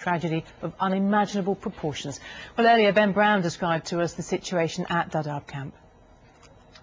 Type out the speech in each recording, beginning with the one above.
tragedy of unimaginable proportions. Well, earlier Ben Brown described to us the situation at Dadaab camp.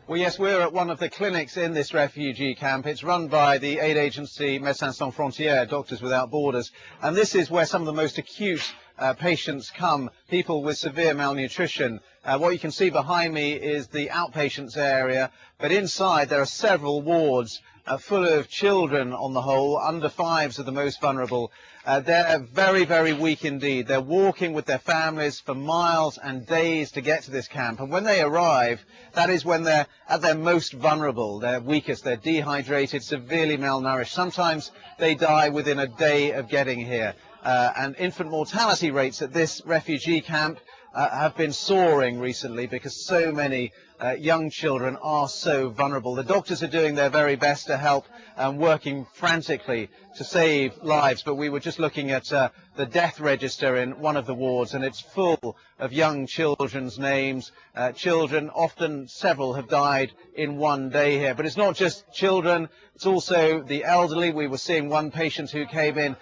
Well, yes, we're at one of the clinics in this refugee camp. It's run by the aid agency Médecins Sans Frontières, Doctors Without Borders, and this is where some of the most acute patients come, people with severe malnutrition. What you can see behind me is the outpatients area, but inside there are several wards full of children on the whole. Under fives are the most vulnerable. They're very, very weak indeed. They're walking with their families for miles and days to get to this camp. And when they arrive, that is when they're at their most vulnerable, their weakest. They're dehydrated, severely malnourished. Sometimes they die within a day of getting here. And infant mortality rates at this refugee camp have been soaring recently because so many young children are so vulnerable. The doctors are doing their very best to help, working frantically to save lives, but we were just looking at the death register in one of the wards, and it's full of young children's names. Children, often several, have died in one day here. But it's not just children, it's also the elderly. We were seeing one patient who came in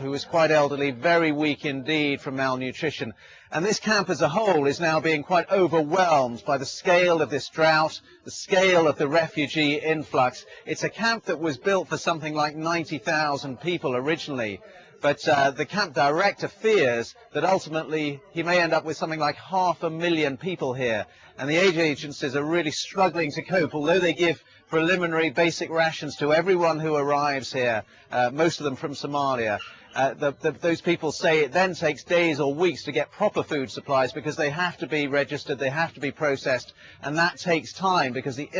who was quite elderly, very weak indeed from malnutrition. And this camp as a whole is now being quite overwhelmed by the scale of this drought, the scale of the refugee influx. It's a camp that was built for something like 90,000 people originally. But the camp director fears that ultimately he may end up with something like 500,000 people here. And the aid agencies are really struggling to cope, although they give preliminary basic rations to everyone who arrives here, most of them from Somalia. Those people say it then takes days or weeks to get proper food supplies because they have to be registered, they have to be processed, and that takes time because the